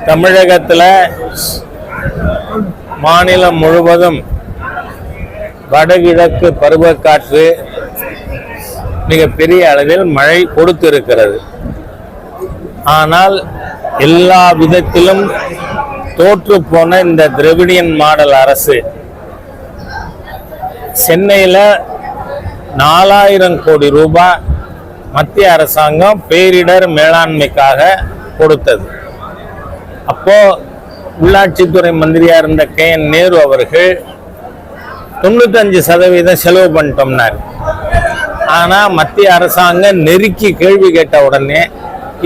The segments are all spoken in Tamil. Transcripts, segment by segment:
தமிழகத்தில் மாநிலம் முழுவதும் வடகிழக்கு பருவக்காற்று மிகப்பெரிய அளவில் மழை கொடுத்திருக்கிறது. ஆனால் எல்லா விதத்திலும் தோற்று போன இந்த திராவிடியன் மாடல் அரசு சென்னையில் 4000 கோடி ரூபாய் மத்திய அரசாங்கம் பேரிடர் மேலாண்மைக்காக கொடுத்தது. அப்போ உள்ளாட்சித்துறை மந்திரியா இருந்த KN நேரு அவர்கள் 95% செலவு பண்ணிட்டோம்னார். ஆனா மத்திய அரசாங்கம் நெருக்கி கேள்வி கேட்ட உடனே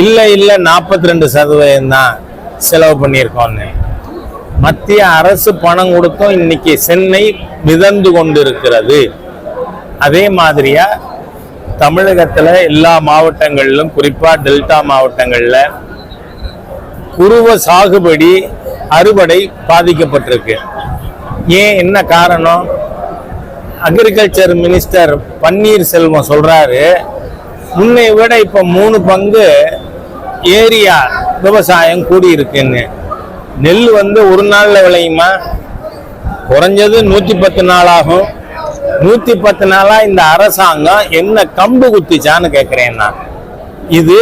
இல்லை 42% தான் செலவு பண்ணியிருக்கோம்னு. மத்திய அரசு பணம் கொடுத்தும் இன்னைக்கு சென்னை மிதந்து கொண்டிருக்கிறது. அதே மாதிரியா தமிழகத்துல எல்லா மாவட்டங்களிலும், குறிப்பா டெல்டா மாவட்டங்கள்ல குறுவ சாகுபடி அறுவடை பாதிக்கப்பட்டிருக்கு. ஏன், என்ன காரணம்? அக்ரிகல்ச்சர் மினிஸ்டர் பன்னீர்செல்வம் சொல்றாரு, முன்னை விட இப்ப 3 பங்கு ஏரியா விவசாயம் கூடியிருக்குன்னு. நெல் ஒரு நாள்ல விளையுமா? குறைஞ்சது 110 நாள் ஆகும். 110 நாளா இந்த அரசாங்கம் என்ன கம்பு குத்திச்சான்னு கேட்கிறேன் நான். இது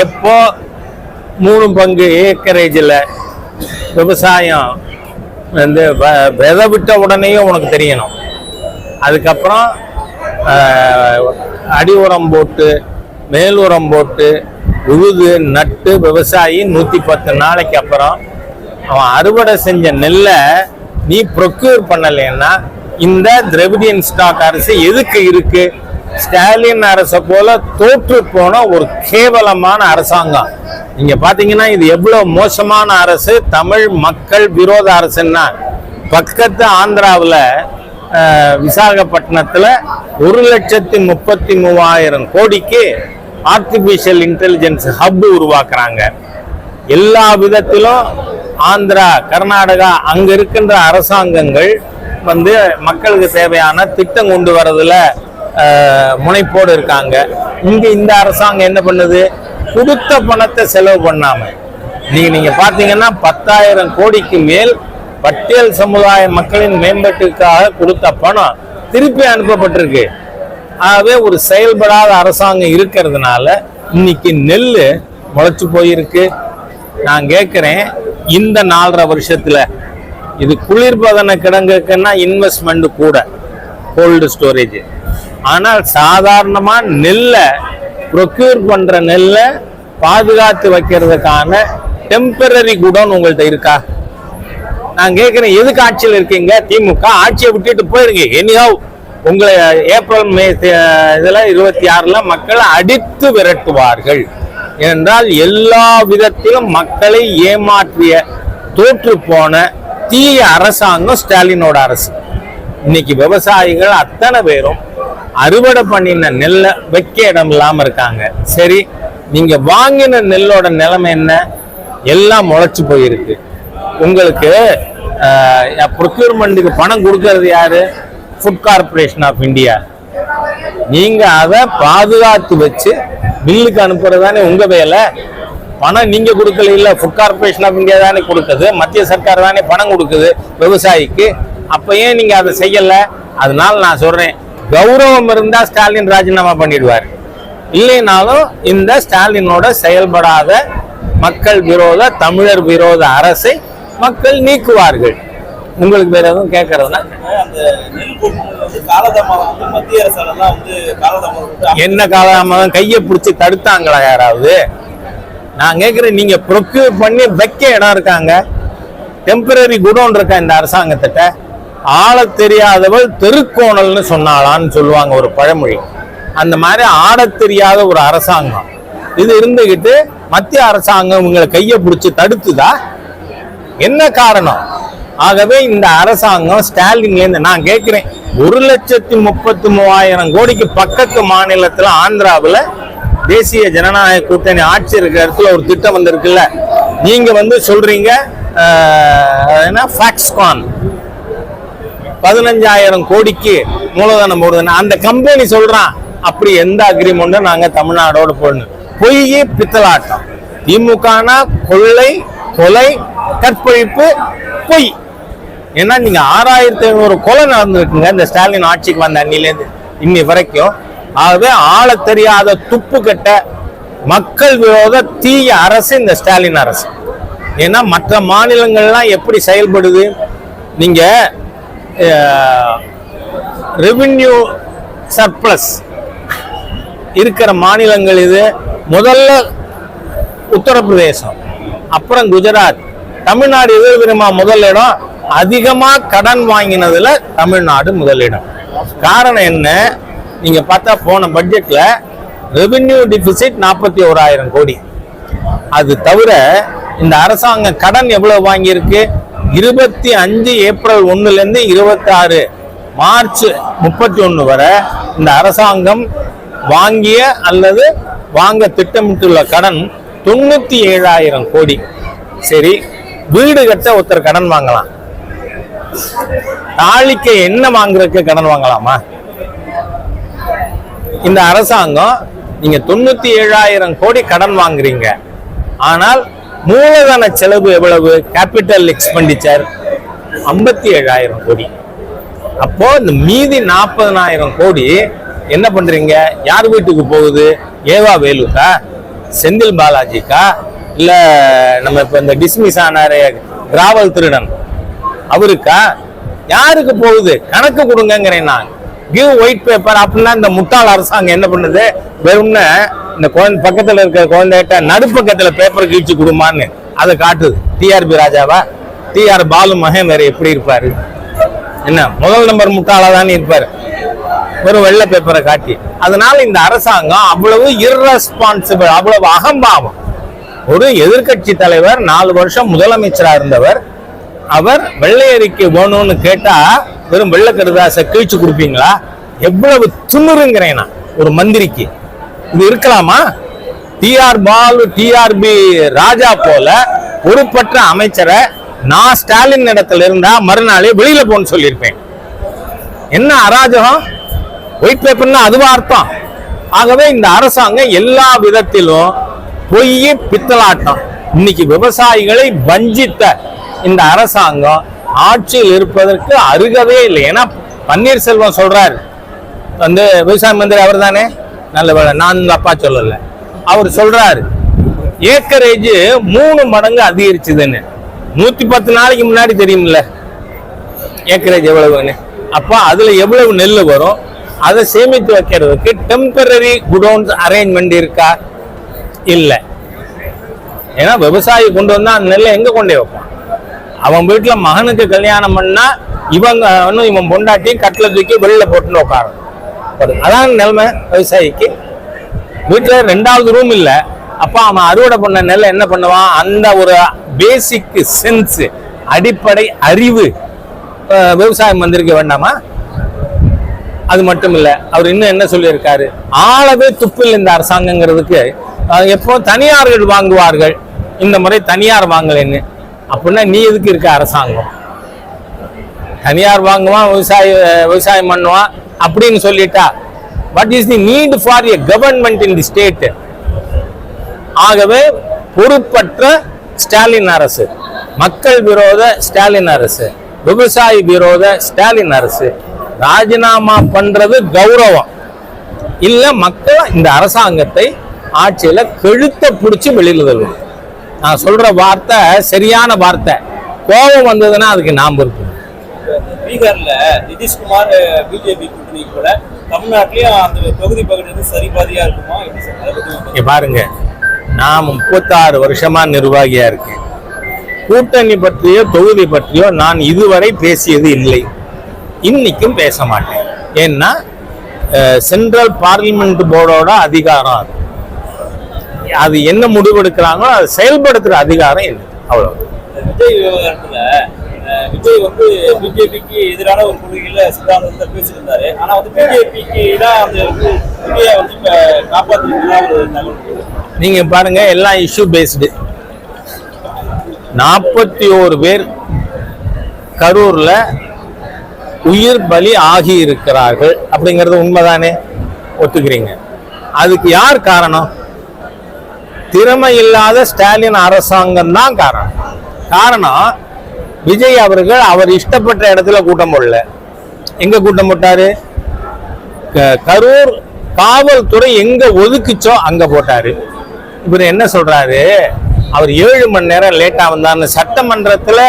எப்போ 3 பங்கு ஏக்கரேஜில் விவசாயம் விதை விட்ட உடனேயும் உனக்கு தெரியணும். அதுக்கப்புறம் அடி உரம் போட்டு மேல் உரம் போட்டு உழுது நட்டு விவசாயி 110 நாளைக்கு அப்புறம் அவன் அறுவடை செஞ்ச நெல்லை நீ ப்ரொக்யூர் பண்ணலைன்னா இந்த திராவிடியன் ஸ்டாக் அரசு எதுக்கு இருக்கு? ஸ்டாலின் அரசை போல தோற்று போன ஒரு கேவலமான அரசாங்கம். நீங்க பாத்தீங்கன்னா இது எவ்வளவு மோசமான அரசு, தமிழ் மக்கள் விரோத அரசுன்னா. பக்கத்து ஆந்திராவில் விசாகப்பட்டினத்துல 1,33,000 கோடிக்கு ஆர்டிபிஷியல் இன்டெலிஜென்ஸ் ஹப் உருவாக்குறாங்க. எல்லா விதத்திலும் ஆந்திரா, கர்நாடகா அங்க இருக்கின்ற அரசாங்கங்கள் மக்களுக்கு தேவையான திட்டம் கொண்டு வரதுல முனைப்போடு இருக்காங்க. இங்க இந்த அரசாங்கம் என்ன பண்ணுது? கொடுத்த பணத்தை செலவு பண்ணாம நீங்க பாத்தீங்கன்னா 10,000 கோடிக்கு மேல் பட்டியல் சமுதாய மக்களின் மேம்பாட்டுக்காக கொடுத்த பணம் திருப்பி அனுப்பப்பட்டிருக்கு. ஆகவே ஒரு செயல்படாத அரசாங்கம் இருக்கிறதுனால இன்னைக்கு நெல் முளைச்சு போயிருக்கு. நான் கேட்கிறேன், இந்த 4.5 வருஷத்துல இது குளிர்பதன கிடங்குக்குன்னா இன்வெஸ்ட்மெண்ட் கூட, கோல்டு ஸ்டோரேஜ். ஆனால் சாதாரணமா நெல்லை ப்ரொக்யூர் பண்ற நெல்லை பாதுகாத்து வைக்கிறதுக்கான டெம்பரரி குடோன் உங்கள்கிட்ட இருக்கா? நான் கேட்கிறேன், எதுக்கு ஆட்சியில் இருக்கீங்க? திமுக ஆட்சியை விட்டுட்டு போயிருங்க. எனிஹவ் உங்களை ஏப்ரல் மே இதுல 26ல மக்களை அடித்து விரட்டுவார்கள். என்றால் எல்லா விதத்திலும் மக்களை ஏமாற்றிய தோற்று போன தீய அரசாங்கம் ஸ்டாலினோட அரசு. இன்னைக்கு விவசாயிகள் அத்தனை பேரும் அறுவடை பண்ணின நெல்லை வைக்க இடம் இல்லாம இருக்காங்க. சரி, நீங்க வாங்கின நெல்லோட நிலைமை என்ன? எல்லாம் முளைச்சு போயிருக்கு. உங்களுக்கு ப்ரொக்யூர்மெண்ட்டுக்கு பணம் கொடுக்கறது யாரு? Food corporation of India. நீங்க அதை பாதுகாத்து வச்சு பில்லுக்கு அனுப்புறதானே உங்க வேலை. பணம் நீங்க கொடுக்கல, இல்ல ஃபுட் கார்பரேஷன் ஆஃப் இந்தியா தானே கொடுக்குது, மத்திய சர்க்கார் தானே பணம் கொடுக்குது விவசாயிக்கு. அப்ப ஏன் நீங்க அதை செய்யல? அதனால நான் சொல்றேன், கௌரவம் இருந்தா ஸ்டாலின் ராஜினாமா பண்ணிடுவார். இல்லைனாலும் இந்த ஸ்டாலினோட செயல்படாத மக்கள் விரோத, தமிழர் விரோத அரசை மக்கள் நீக்குவார்கள். உங்களுக்கு வேற எதுவும் கேட்கறதுனா? என்ன காலதாமதம்? கையை பிடிச்சி தடுத்தாங்களா யாராவது? நான் கேட்கிறேன், நீங்க ப்ரொக்யூர் பண்ணி வைக்க இடம் இருக்காங்க, டெம்பரரி குடோன் இருக்கா இந்த அரசாங்கத்திட்ட? ஆள தெரியாதவள் தெருக்கோணல்னு சொன்னாலான்னு சொல்லுவாங்க ஒரு பழமொழி. அந்த மாதிரி ஆட தெரியாத ஒரு அரசாங்கம் இது இருந்துகிட்டு மத்திய அரசாங்கம் உங்களை கையை பிடிச்சி தடுத்துதா? என்ன காரணம்? ஆகவே இந்த அரசாங்கம் ஸ்டாலின்லேருந்து நான் கேட்கிறேன், 1,33,000 கோடிக்கு பக்கத்து மாநிலத்துல ஆந்திராவில் தேசிய ஜனநாயக கூட்டணி ஆட்சி இருக்கிற இடத்துல ஒரு திட்டம் வந்திருக்குல்ல. நீங்க சொல்றீங்க ஃபாக்ஸ்கான் 15,000 கோடிக்கு மூலதனம் போடுதுன்னு. அந்த கம்பெனி சொல்றான் அப்படி எந்த அக்ரிமெண்ட்டும் நாங்க தமிழ்நாடோட போடணும். பொய் பித்தலாட்டம். திமுகனா கொள்ளை, கொலை, கற்பழிப்பு, பொய். ஏன்னா நீங்க 6500 கொலை நடந்திருக்குங்க இந்த ஸ்டாலின் ஆட்சிக்கு வந்த அன்னிலேருந்து இன்னி வரைக்கும். ஆகவே ஆள தெரியாத துப்பு கட்ட மக்கள் விரோத தீய அரசு இந்த ஸ்டாலின் அரசு. ஏன்னா மற்ற மாநிலங்கள்லாம் எப்படி செயல்படுது, நீங்க ரெவென்யூ சர்ப்ளஸ் இருக்கிற மாநிலங்கள் இது. முதல்ல உத்தரப்பிரதேசம், அப்புறம் குஜராத், தமிழ்நாடு எது தெரியுமா முதலிடம்? அதிகமா கடன் வாங்கினதுல தமிழ்நாடு முதலிடம். காரணம் என்ன? நீங்க பார்த்தா போன பட்ஜெட்ல ரெவென்யூ டிபிசிட் 41,000 கோடி. அது தவிர இந்த அரசாங்கம் கடன் எவ்வளவு வாங்கியிருக்கு? 25 ஏப்ரல் 1லேருந்து 26 மார்ச் 31 வரை இந்த அரசாங்கம் வாங்கிய அல்லது வாங்க திட்டமிட்டுள்ள கடன் 97,000 கோடி. சரி, வீடு கட்ட ஒருத்தர் கடன் வாங்கலாம், தாளிக்க என்ன வாங்குறதுக்கு கடன் வாங்கலாமா? இந்த அரசாங்கம் நீங்க 97,000 கோடி கடன் வாங்குறீங்க, ஆனால் மூலதன செலவு எவ்வளவு? கேபிட்டல் எக்ஸ்பெண்டிச்சர் 57,000 கோடி. அப்போ இந்த மீதி 40,000 கோடி என்ன பண்றீங்க? யார் வீட்டுக்கு போகுது? ஏவா வேலுக்கா, செந்தில் பாலாஜிக்கா, இல்ல நம்ம இப்ப இந்த டிஸ்மிஸ் ஆனாரே கிராவல் திருடன் அவருக்கா? யாருக்கு போகுது? கணக்கு கொடுங்கிறேன் நான். கிவ் ஒயிட் பேப்பர் அப்படின்னா இந்த முட்டாள் அரசாங்கம் என்ன பண்ணுது? வெறும்னு இந்த குழந்தை பக்கத்துல இருக்க குழந்தைகிட்ட நடுப்பக்கத்துல பேப்பர் கீழ்ச்சி கொடுமான்னு அதை காட்டுது. டிஆர்பி ராஜாவா? டிஆர் பாலு மகன் வேற எப்படி இருப்பாரு? என்ன முதல் நம்பர் முட்டாளா தானே இருப்பாரு, ஒரு வெள்ளை பேப்பரை காட்டி. அதனால இந்த அரசாங்கம் அவ்வளவு இர்ரெஸ்பான்சிபிள், அவ்வளவு அகம்பாவம். ஒரு எதிர்கட்சி தலைவர் 4 வருஷம் முதலமைச்சரா இருந்தவர், அவர் வெள்ளை அறிக்கை வேணும்னு கேட்டா வெறும் வெள்ளை கடுதாசை கிழிச்சு கொடுப்பீங்களா? எவ்வளவு துணுறுங்கிறேன் நான் ஒரு மந்திரிக்கு. இது இருக்கலாமா? டிஆர் பாலு, டிஆர்பி ராஜா போல பொறுப்பற்ற அமைச்சரை நான் ஸ்டாலின் இடத்துல இருந்தா மறுநாளே வெளியில போன்னு சொல்லியிருப்பேன். என்ன அராஜகம்! ஒயிட் பேப்பர்னா அதுவா அர்த்தம்? ஆகவே இந்த அரசாங்கம் எல்லா விதத்திலும் பொய், பித்தலாட்டம். இன்னைக்கு விவசாயிகளை வஞ்சித்த இந்த அரசாங்கம் ஆட்சியில் இருப்பதற்கு அருகவே இல்லை. ஏன்னா பன்னீர்செல்வம் சொல்றாரு, வந்து விவசாய மந்திரி அவர் தானே, நல்ல வேலை நான் அப்பா சொல்லல, அவர் சொல்றாரு ஏக்கரேஜ் 3 மடங்கு அதிகரிச்சுதுன்னு. 110 நாளைக்கு முன்னாடி தெரியுமில்ல ஏக்கரேஜ் எவ்வளவுன்னு. அப்ப அதுல எவ்வளவு நெல் வரும், அதை சேமித்து வைக்கிறதுக்கு டெம்பரரி குடோன்ஸ் அரேஞ்ச்மெண்ட் இருக்கா? இல்ல. ஏன்னா விவசாயி கொண்டு வந்தா அந்த நெல்லை எங்க கொண்டே வைப்பான்? அவன் வீட்டுல மகனுக்கு கல்யாணம் பண்ணா இவன் பொண்டாட்டி கட்டில தூக்கி வெளியில போட்டுன்னு உட்காரும். அதான் நிலைமை விவசாயிக்கு. வீட்டுல 2வது ரூம் இல்ல. அப்ப அவன் அறுவடை பண்ண நெல்லை என்ன பண்ணுவான்? அந்த ஒரு பேசிக் சென்ஸ், அடிப்படை அறிவு விவசாய மந்திரிக்க வேண்டாமா? அது மட்டும் இல்ல, அவர் இன்னும் என்ன சொல்லியிருக்காரு? ஆளவே துப்பில் இந்த அரசாங்கங்கிறதுக்கு எப்போ தனியார்கள் வாங்குவார்கள், இந்த முறை தனியார் வாங்கலைன்னு. அப்படின்னா நீ எதுக்கு இருக்க அரசாங்கம்? தனியார் வாங்குவான், விவசாயம் பண்ணுவான் அப்படின்னு சொல்லிட்டா what is the need for a government in the state? ஆகவே பொறுப்பற்ற ஸ்டாலின் அரசு, மக்கள் விரோத ஸ்டாலின் அரசு, விவசாயி விரோத ஸ்டாலின் அரசு ராஜினாமா பண்றது கௌரவம் இல்ல, மக்கள் இந்த அரசாங்கத்தை ஆட்சியில கழுத்தை பிடிச்சி வெளியில தள்ளும். நான் சொல்ற வார்த்தை சரியான வார்த்தை. கோபம் வந்ததுன்னா அதுக்கு நாம் இருக்கு. பீகார்ல நிதிஷ்குமார் பிஜேபி கூட்டணி கூட தமிழ்நாட்டிலேயும் அந்த தொகுதி பகுதி சரிபாதியா இருக்குமா? பாருங்க, நான் 36 வருஷமா நிர்வாகியா இருக்கேன். கூட்டணி பற்றியோ தொகுதி பற்றியோ நான் இதுவரை பேசியது இல்லை, இன்னைக்கும் பேச மாட்டேன். ஏன்னா சென்ட்ரல் பார்லிமெண்ட் போர்டோட அதிகாரம் அது என்ன முடிவெடுக்கிறாங்களோ அதை செயல்படுத்துற அதிகாரம் இல்லை, அவ்வளவு. விஜய் விவகாரத்துல விஜய் வந்து பிஜேபிக்கு எதிரான ஒரு கொள்கையில சித்தாந்தத்தை பேசியிருந்தாரு. ஆனா வந்து பிஜேபிக்கு தான் அந்த விஜயை வந்து காப்பாற்றுறதுதான் ஒரு தகவல். நீங்க பாருங்க, எல்லாம் இஷ்யூ பேஸ்டு. 41 பேர் கரூர்ல உயிர் பலி ஆகி இருக்கிறார்கள் அப்படிங்கிறது உண்மைதானே? ஒத்துக்கிறீங்க? அதுக்கு யார் காரணம்? திறமை இல்லாத ஸ்டாலின் அரசாங்கம் தான் காரணம். விஜய் அவர்கள் அவர் இஷ்டப்பட்ட இடத்துல கூட்டம் போடல. எங்க கூட்டம் போட்டாரு? கரூர் காவல்துறை எங்க ஒதுக்குச்சோ அங்க போட்டாரு. இவர் என்ன சொல்றாரு? அவர் 7 மணி நேரம் லேட்டா வந்தார்னு சட்டமன்றத்துல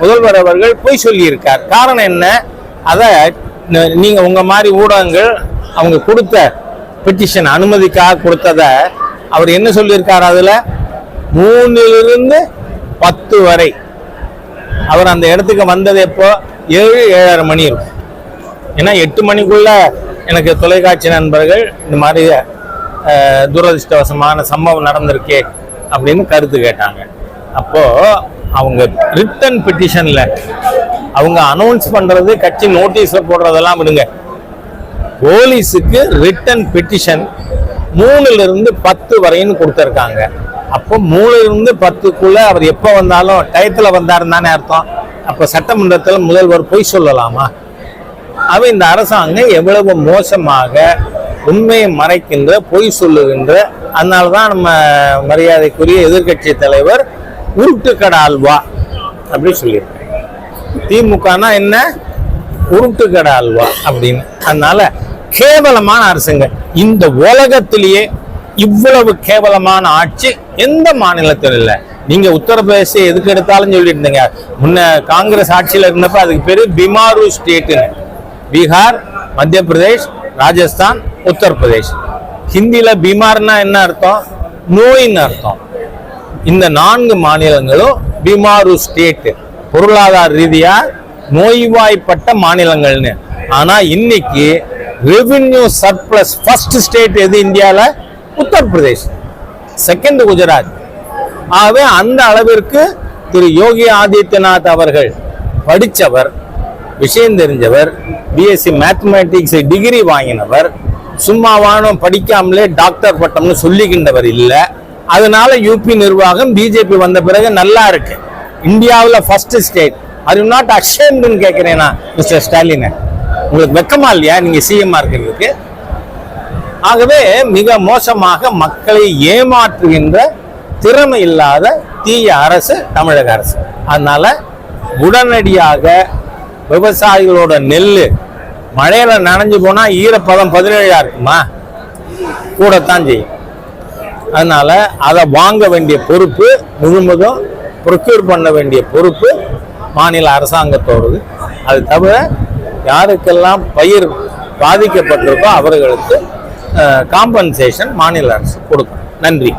முதல்வர் அவர்கள் போய் சொல்லி இருக்கார். காரணம் என்ன? அத நீங்க உங்க மாதிரி ஊடகங்கள் அவங்க கொடுத்த பெட்டிஷன் அனுமதிக்காக கொடுத்தத அவர் என்ன சொல்லியிருக்காரு? அதுல 3 to 10 வரை அவர் அந்த இடத்துக்கு வந்தது எப்போ? 7-7:30 மணி இருக்கும். ஏன்னா 8 மணிக்குள்ள எனக்கு தொலைக்காட்சி நண்பர்கள் இந்த மாதிரி துரதிருஷ்டவசமான சம்பவம் நடந்திருக்கே அப்படின்னு கருத்து கேட்டாங்க. அப்போ அவங்க ரிட்டன் பெட்டிஷன்ல அவங்க அனௌன்ஸ் பண்றது, கட்சி நோட்டீஸ்ல போடுறதெல்லாம் விடுங்க. போலீஸுக்கு ரிட்டன் பெட்டிஷன் 3 to 10 வரைன்னு கொடுத்துருக்காங்க. அப்போ 3 to 10க்குள்ள அவர் எப்போ வந்தாலும் டயத்துல வந்தாருன்னு தானே அர்த்தம். அப்போ சட்டமன்றத்தில் முதல்வர் பொய் சொல்லலாமா? அவ இந்த அரசாங்கம் எவ்வளவு மோசமாக உண்மையை மறைக்கின்ற, பொய் சொல்லுகின்ற. அதனாலதான் நம்ம மரியாதைக்குரிய எதிர்கட்சி தலைவர் உருட்டுக்கடை அல்வா அப்படி சொல்லியிருக்காங்க. திமுகனா என்ன? உருட்டுக்கடை அல்வா அப்படின்னு. அதனால கேவலமான அரசுங்க. இந்த உலகத்திலேயே இவ்வளவு கேவலமான ஆட்சி எந்த மாநிலத்தில் இல்லை. நீங்க உத்தரப்பிரதேச எதுக்கு எடுத்தாலும் சொல்லிட்டு இருந்தீங்க. முன்ன காங்கிரஸ் ஆட்சியில் இருந்தப்ப அதுக்கு பேரு பிமாரு ஸ்டேட்னு. பீகார், மத்திய பிரதேஷ், ராஜஸ்தான், உத்தரப்பிரதேஷ். ஹிந்தியில பீமார்னா என்ன அர்த்தம்? நோயின்னு அர்த்தம். இந்த 4 மாநிலங்களும் பிமாரு ஸ்டேட், பொருளாதார ரீதியா நோய்வாய்ப்பட்ட மாநிலங்கள்னு. ஆனா இன்னைக்கு ரெவென்யூ சர்ப்ளஸ் ஃபர்ஸ்ட் ஸ்டேட் எது இந்தியால? உத்தரப்பிரதேஷ், செகண்ட் குஜராத். ஆகவே அந்த அளவிற்கு திரு யோகி ஆதித்யநாத் அவர்கள் படித்தவர், விஷயம் தெரிஞ்சவர், பிஎஸ்சி மேத்தமேட்டிக்ஸ் டிகிரி வாங்கினவர், சும்மாவானும் படிக்காமலே டாக்டர் பட்டம்னு சொல்லிக்கின்றவர் இல்லை. அதனால யூபி நிர்வாகம் பிஜேபி வந்த பிறகு நல்லா இருக்கு. இந்தியாவில் first state. Are you not அஷேம்டுன்னு கேட்கிறேன்னா மிஸ்டர் ஸ்டாலின், உங்களுக்கு வெக்கமா இல்லையா நீங்க சிஎம்மா இருக்கிறதுக்கு? ஆகவே மிக மோசமாக மக்களை ஏமாற்றுகின்ற திறமை இல்லாத தீய அரசு தமிழக அரசு. அதனால உடனடியாக விவசாயிகளோட நெல் மழையில நனைஞ்சு போனா ஈரப்பதம் 17 இருக்குமா? கூடத்தான் செய்யும். அதனால அதை வாங்க வேண்டிய பொறுப்பு முழுவதும் ப்ரொக்யூர் பண்ண வேண்டிய பொறுப்பு மாநில அரசாங்கத்தோடது. அது தவிர யாருக்கெல்லாம் பயிர் பாதிக்கப்பட்டிருக்கோ அவர்களுக்கு காம்பன்சேஷன் மாநில அரசு கொடுக்கும். நன்றி.